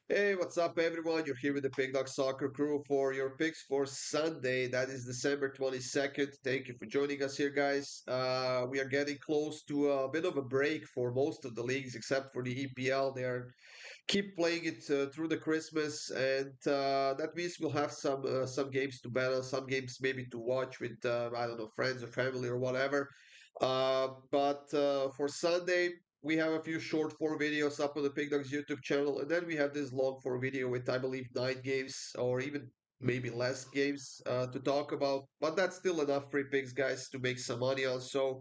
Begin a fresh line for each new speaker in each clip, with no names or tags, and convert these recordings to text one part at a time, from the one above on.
Hey, what's up, everyone? You're here with the PickDawgz Soccer Crew for your picks for Sunday. That is December 22nd. Thank you for joining us here, guys. We are getting close to a bit of a break for most of the leagues, except for the EPL. They are keep playing it through the Christmas, and that means we'll have some games to battle, some games maybe to watch with I don't know, friends or family or whatever. But for Sunday, we have a few short form videos up on the Pick Dawgz YouTube channel, and then we have this long form video with, I believe, 9 games or even maybe less games to talk about. But that's still enough free picks, guys, to make some money on. So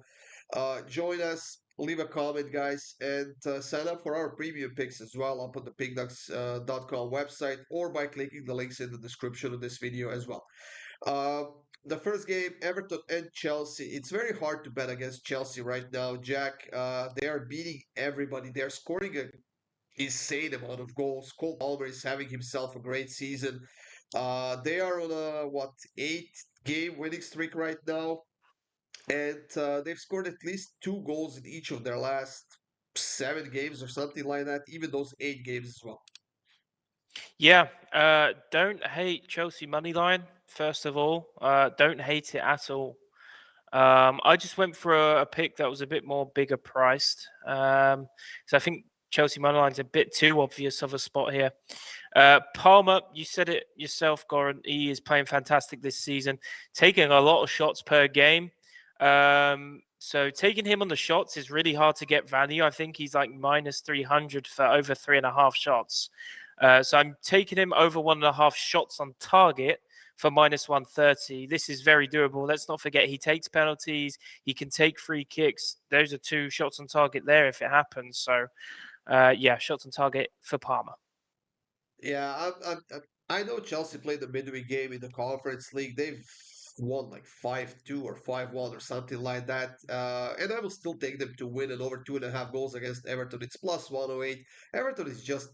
join us, leave a comment, guys, and sign up for our premium picks as well up on the pickdawgz.com website or by clicking the links in the description of this video as well. Uh, the first game, Everton and Chelsea. It's very hard to bet against Chelsea right now, Jack. They are beating everybody. They're scoring an insane amount of goals. Cole Palmer is having himself a great season. They are on a what 8 game winning streak right now, and they've scored at least 2 goals in each of their last 7 games or something like that. Even those 8 games as well.
Yeah, don't hate Chelsea money line. First of all, don't hate it at all. I just went for a pick that was a bit more bigger priced. So I think Chelsea money line's a bit too obvious of a spot here. Palmer, you said it yourself, Goran. He is playing fantastic this season, taking a lot of shots per game. So taking him on the shots is really hard to get value. I think he's like minus 300 for over 3.5 shots. So I'm taking him over 1.5 shots on target for minus 130. This is very doable. Let's not forget he takes penalties. He can take free kicks. Those are 2 shots on target there if it happens. So yeah, shots on target for Parma.
Yeah, I know Chelsea played the midweek game in the Conference League. They've won like 5-2 or 5-1 or something like that. And I will still take them to win and over 2.5 goals against Everton. It's plus 108. Everton is just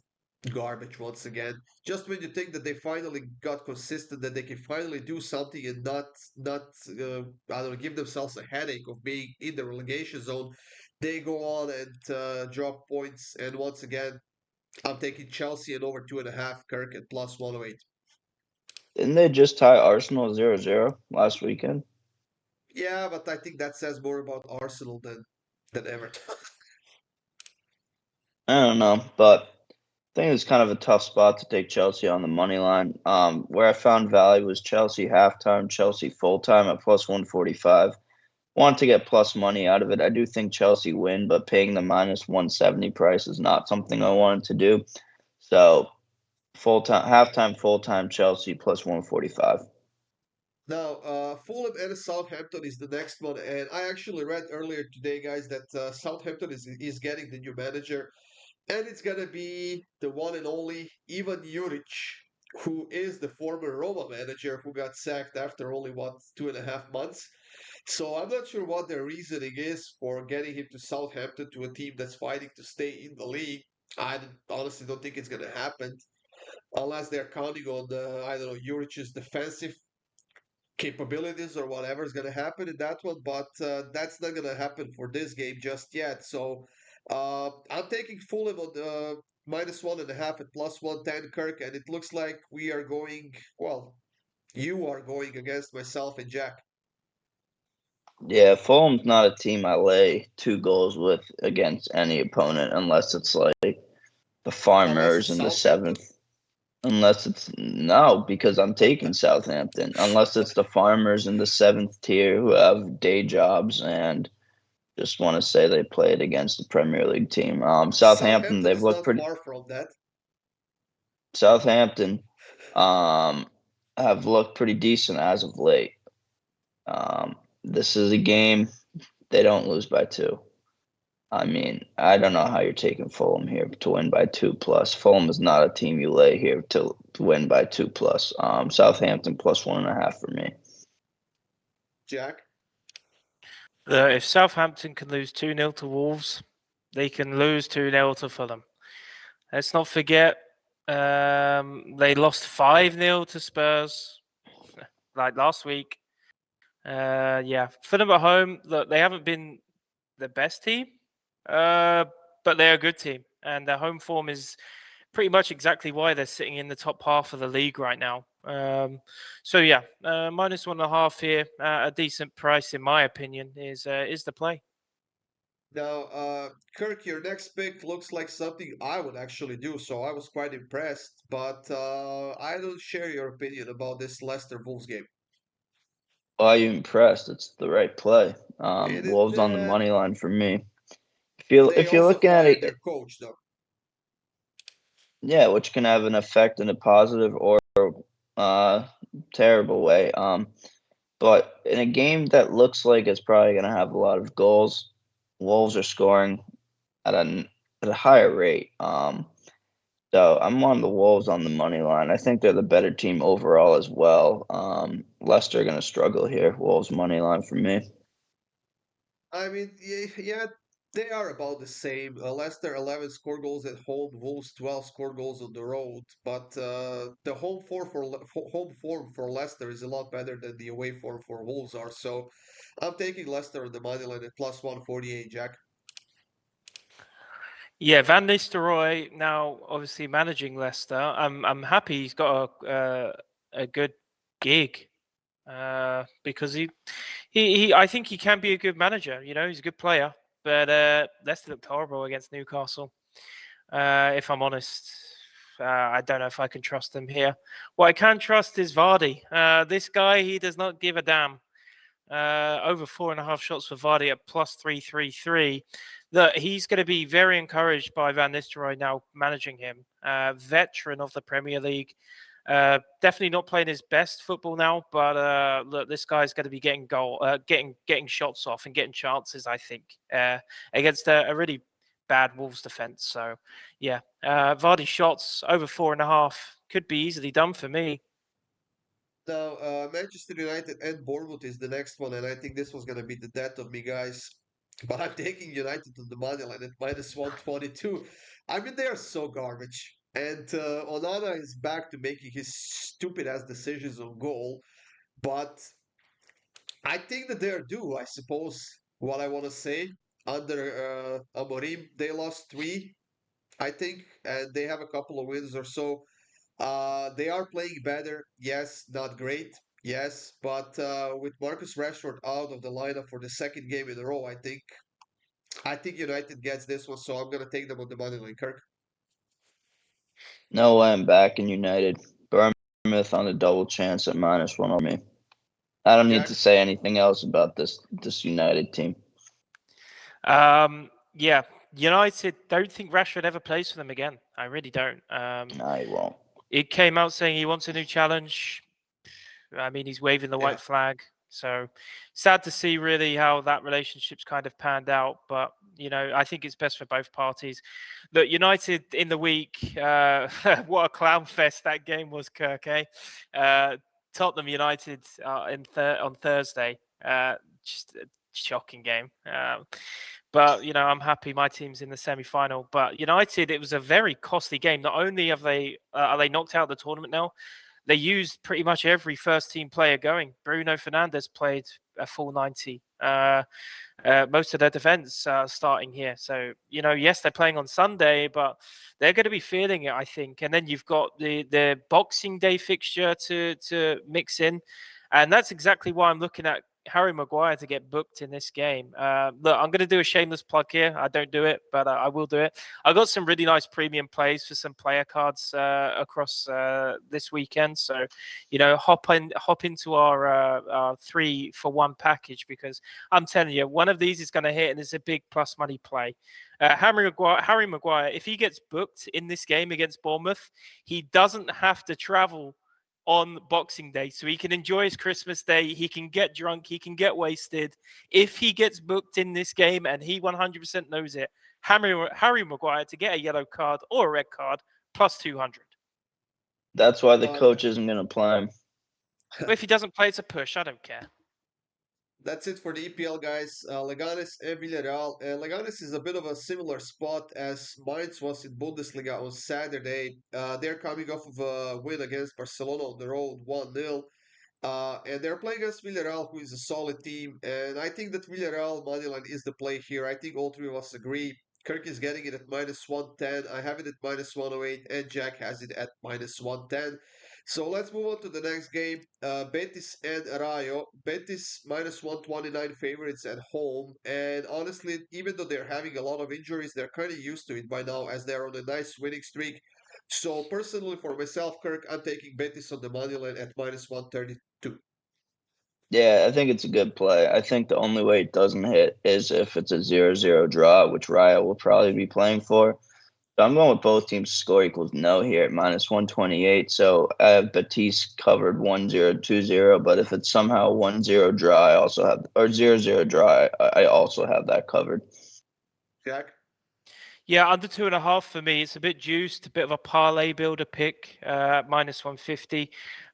garbage once again. Just when you think that they finally got consistent, that they can finally do something and not I don't know, give themselves a headache of being in the relegation zone, they go on and drop points. And once again, I'm taking Chelsea and over 2.5, Kirk at plus 108.
Didn't they just tie Arsenal 0-0 last weekend?
Yeah, but I think that says more about Arsenal than Everton.
I don't know, but I think it's kind of a tough spot to take Chelsea on the money line. Where I found value was Chelsea halftime, Chelsea full time at plus 145. Want to get plus money out of it. I do think Chelsea win, but paying the minus 170 price is not something I wanted to do. So full time, halftime, full time Chelsea plus 145.
Now, Fulham and Southampton is the next one, and I actually read earlier today, guys, that Southampton is getting the new manager, and it's gonna be the one and only Ivan Juric, who is the former Roma manager who got sacked after only what 2.5 months. So I'm not sure what their reasoning is for getting him to Southampton, to a team that's fighting to stay in the league. Honestly don't think it's gonna happen unless they're counting on I don't know, Juric's defensive capabilities or whatever is going to happen in that one, but that's not going to happen for this game just yet. So I'm taking Fulham on minus 1.5 at plus 110, Kirk, and it looks like we are going, well, you are going against myself and Jack.
Yeah, Fulham's not a team I lay 2 goals with against any opponent unless it's like the
Unless
Farmers
it's
in the
Southampton.
seventh. Unless it's no, because I'm taking Southampton. Unless it's the farmers in the seventh tier who have day jobs and just want to say they played against a Premier League team. Southampton,
Southampton
they've
is
looked
not
pretty.
far from that.
Southampton, um, have looked pretty decent as of late. This is a game they don't lose by 2. I mean, I don't know how you're taking Fulham here to win by 2 plus. Fulham is not a team you lay here to win by 2 plus. Southampton plus 1.5 for me.
Jack?
If Southampton can lose 2-0 to Wolves, they can lose 2-0 to Fulham. Let's not forget they lost 5-0 to Spurs like last week. Yeah, Fulham at home, look, they haven't been the best team, but they're a good team, and their home form is pretty much exactly why they're sitting in the top half of the league right now. So yeah, -1.5 here, a decent price in my opinion, is the play.
Now, Kirk, your next pick looks like something I would actually do, so I was quite impressed. But I don't share your opinion about this Leicester Wolves game.
Why are you impressed? It's the right play.
It is,
Wolves on the money line for me. If you
they
if you're
also
looking at
fired
it,
their coach, though.
yeah, which can have an effect in a positive or uh terrible way. But in a game that looks like it's probably going to have a lot of goals, Wolves are scoring at a higher rate. So I'm on the Wolves on the money line. I think they're the better team overall as well. Leicester are going to struggle here. Wolves money line for me.
I mean, yeah, they are about the same. Leicester 11 score goals at home, Wolves 12 score goals on the road. But the home form for Leicester is a lot better than the away form for Wolves are. So I'm taking Leicester on the money line at plus 148, Jack.
Yeah, Van Nistelrooy now obviously managing Leicester. I'm happy he's got a good gig, because he I think he can be a good manager. You know, he's a good player, but Leicester looked horrible against Newcastle. If I'm honest, I don't know if I can trust them here. What I can trust is Vardy. This guy, he does not give a damn. Over 4.5 shots for Vardy at +333. That he's going to be very encouraged by Van Nistelrooy now managing him. Veteran of the Premier League. Definitely not playing his best football now, but look, this guy's going to be getting shots off and getting chances. I think against a really bad Wolves defense. So yeah, Vardy shots over 4.5 could be easily done for me.
Now, Manchester United and Bournemouth is the next one, and I think this was going to be the death of me, guys. But I'm taking United to the money line at minus 122. I mean, they are so garbage. And Onana is back to making his stupid ass decisions on goal. But I think that they are due, I suppose, what I want to say. Under Amorim, they lost three, I think, and they have a couple of wins or so. They are playing better. Yes, not great. Yes, but with Marcus Rashford out of the lineup for the second game in a row, I think United gets this one, so I'm gonna take them on the money line. Kirk,
No way I'm back in United. Bournemouth on a double chance at -1 on me. I don't need
Jack.
to say anything else about this United team.
Yeah, United don't think Rashford ever plays for them again. I really don't.
No, he won't.
It came out saying he wants a new challenge. I mean, he's waving the
Yeah.
white flag. So sad to see really how that relationship's kind of panned out. But I think it's best for both parties. Look, United in the week. What a clown fest that game was, Kirk. Eh? Tottenham United on Thursday. Just a shocking game. But I'm happy my team's in the semi-final. But United, it was a very costly game. Not only are they knocked out of the tournament now, they used pretty much every first team player going. Bruno Fernandes played a full 90. Most of their defense starting here. So, yes, they're playing on Sunday, but they're going to be feeling it, I think. And then you've got the Boxing Day fixture to mix in. And that's exactly why I'm looking at Harry Maguire to get booked in this game. Look, I'm going to do a shameless plug here. I don't do it, but I will do it. I got some really nice premium plays for some player cards across this weekend. So, hop into our 3-for-1 package, because I'm telling you, one of these is going to hit, and it's a big plus money play. Harry Maguire, if he gets booked in this game against Bournemouth, he doesn't have to travel on Boxing Day, so he can enjoy his Christmas Day. He can get drunk, he can get wasted. If he gets booked in this game, and he 100% knows it, Harry Maguire to get a yellow card or a red card plus 200.
That's why the
Uh,
coach isn't going to play him.
But if he doesn't play, it's a push. I don't care.
That's it for the EPL, guys. Leganes and Villarreal. Leganes is a bit of a similar spot as Mainz was in Bundesliga on Saturday. They're coming off of a win against Barcelona on the road, 1-0. And they're playing against Villarreal, who is a solid team. And I think that Villarreal moneyline is the play here. I think all three of us agree. Kirk is getting it at minus 110. I have it at minus 108, and Jack has it at minus 110. So let's move on to the next game. Betis and Rayo. Betis minus 129 favorites at home. And honestly, even though they're having a lot of injuries, they're kind of used to it by now as they're on a nice winning streak. So personally, for myself, Kirk, I'm taking Betis on the money line at minus 132.
Yeah, I think it's a good play. I think the only way it doesn't hit is if it's a 0-0 draw, which Rayo will probably be playing for. So I'm going with both teams to score equals no here at minus 128. So I have Betis covered 1-0, 2-0. But if it's somehow 1-0 draw, I also have, or 0-0 draw, I also have that covered.
Jack?
Yeah, under 2.5 for me. It's a bit juiced, a bit of a parlay builder pick, minus 150.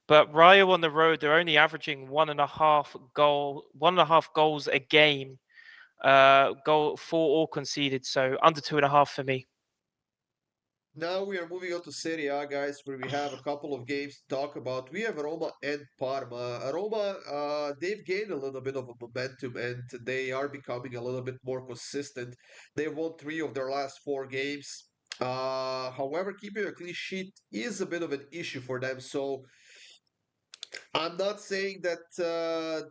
But Rayo on the road, they're only averaging 1.5 goals a game, goal for all conceded. So under 2.5 for me.
Now we are moving on to Serie A, guys, where we have a couple of games to talk about. We have Roma and Parma. Roma, they've gained a little bit of a momentum and they are becoming a little bit more consistent. They won 3 of their last 4 games. However, keeping a clean sheet is a bit of an issue for them. So I'm not saying that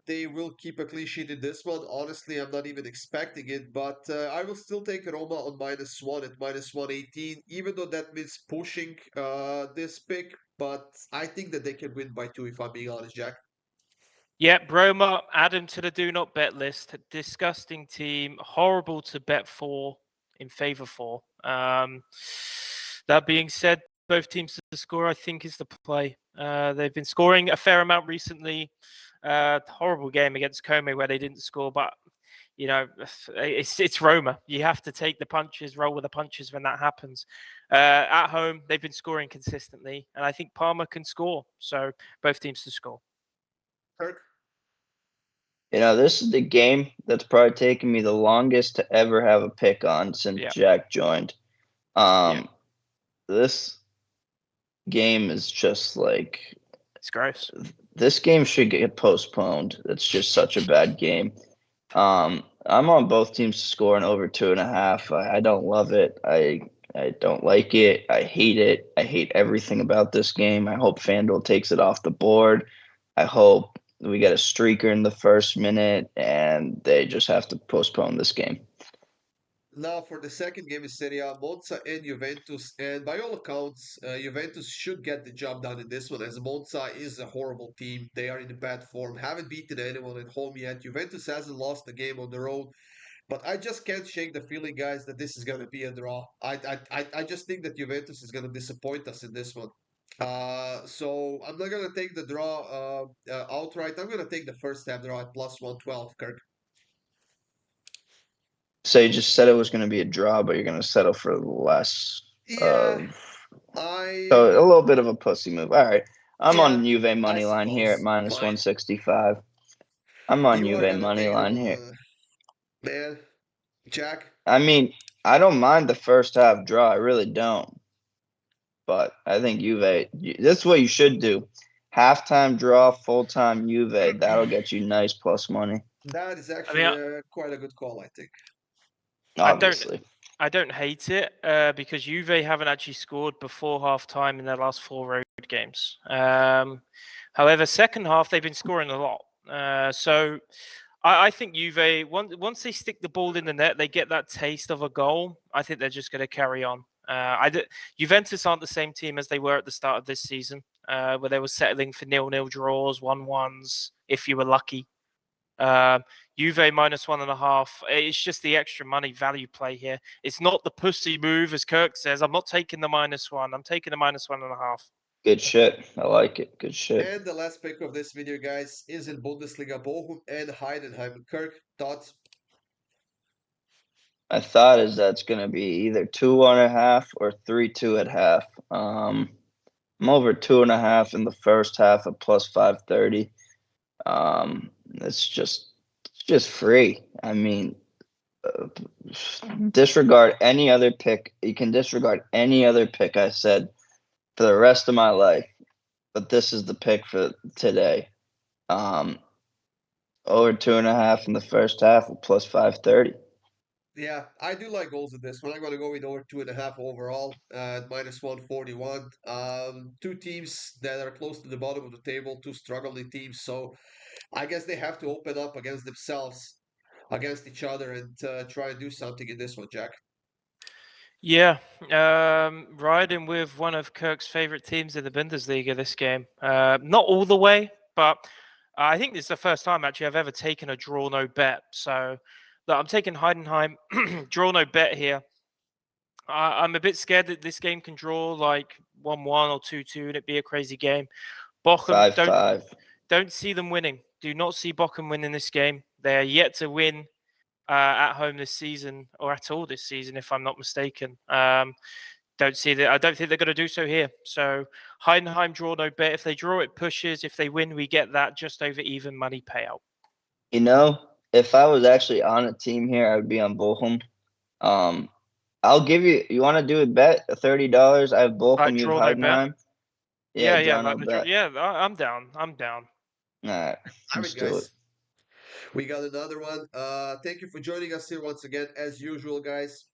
they will keep a clean sheet in this one. Honestly, I'm not even expecting it, but I will still take Roma on minus 1 at minus 118, even though that means pushing this pick. But I think that they can win by 2 if I'm being honest, Jack.
Yeah, Roma, add him to the do not bet list. Disgusting team, horrible to bet for, in favor for. That being said, both teams to score, I think, is the play. They've been scoring a fair amount recently. Horrible game against Como where they didn't score, but you know, it's Roma. You have to take the punches, roll with the punches when that happens. At home, they've been scoring consistently, and I think Parma can score. So both teams to score.
Kirk?
This is the game that's probably taken me the longest to ever have a pick on since Jack joined. This game is just like,
it's gross.
This game should get postponed. It's just such a bad game. I'm on both teams to score an over 2.5. I don't love it. I don't like it. I hate it. I hate everything about this game. I hope FanDuel takes it off the board. I hope we get a streaker in the first minute and they just have to postpone this game.
Now for the second game is Serie A, Monza and Juventus. And by all accounts, Juventus should get the job done in this one, as Monza is a horrible team. They are in a bad form, haven't beaten anyone at home yet. Juventus hasn't lost a game on the road. But I just can't shake the feeling, guys, that this is going to be a draw. I just think that Juventus is going to disappoint us in this one. So I'm not going to take the draw outright. I'm going to take the first half draw at plus 112, Kirk.
So you just said it was going to be a draw, but you're going to settle for less.
Yeah,
So a little bit of a pussy move. All right. I'm on Juve money line here at minus
Fine.
165. I'm on Juve money line here.
Man, Jack?
I mean, I don't mind the first half draw. I really don't. But I think Juve, that's what you should do. Halftime draw, full-time Juve. That'll get you nice plus money.
That is actually quite a good call, I think.
Obviously.
I don't hate it because Juve haven't actually scored before halftime in their last 4 road games. However, second half, they've been scoring a lot. So I think Juve, once they stick the ball in the net, they get that taste of a goal. I think they're just going to carry on. Juventus aren't the same team as they were at the start of this season, where they were settling for 0-0 draws, 1-1s, if you were lucky. Juve minus 1.5. It's just the extra money value play here. It's not the pussy move, as Kirk says. I'm not taking the -1. I'm taking the minus 1.5.
Good shit. I like it. Good shit.
And the last pick of this video, guys, is in Bundesliga, Bochum and Heidenheim. Kirk, thoughts?
My thought is that's going to be either 2.5 or 3-2 at half. I'm over 2.5 in the first half at plus 530. It's just free. I mean, disregard any other pick. You can disregard any other pick I said for the rest of my life, but this is the pick for today. Over 2.5 in the first half at plus 530.
Yeah, I do like goals in this one. I'm going to go with over 2.5 overall at minus 141. Two teams that are close to the bottom of the table, two struggling teams. So I guess they have to open up against themselves, against each other, and try and do something in this one, Jack.
Yeah, riding with one of Kirk's favorite teams in the Bundesliga this game. Not all the way, but I think this is the first time actually I've ever taken a draw no bet. So look, I'm taking Heidenheim, draw no bet here. I'm a bit scared that this game can draw like 1-1 or 2-2 and it be a crazy game. Bochum,
5-5.
don't see them winning. Do not see Bochum winning this game. They are yet to win at home this season or at all this season, if I'm not mistaken. Don't see that. I don't think they're going to do so here. So Heidenheim draw no bet. If they draw, it pushes. If they win, we get that just over even money payout.
You know, if I was actually on a team here, I would be on Bochum. I'll give you. You want to do a bet? $30. I have Bochum. You have
Draw no bet.
Heidenheim. Yeah,
Yeah,
draw no
like the draw.
bet.
Yeah, I'm down. I'm down.
All right,
All
let's
right,
do it.
guys. We got another one. Thank you for joining us here once again, as usual, guys.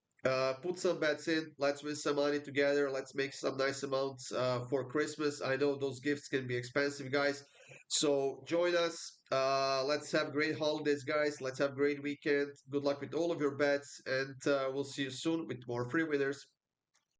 Put some bets in. Let's win some money together. Let's make some nice amounts for Christmas. I know those gifts can be expensive, guys. So join us. Let's have great holidays, guys. Let's have great weekend. Good luck with all of your bets, and we'll see you soon with more free winners.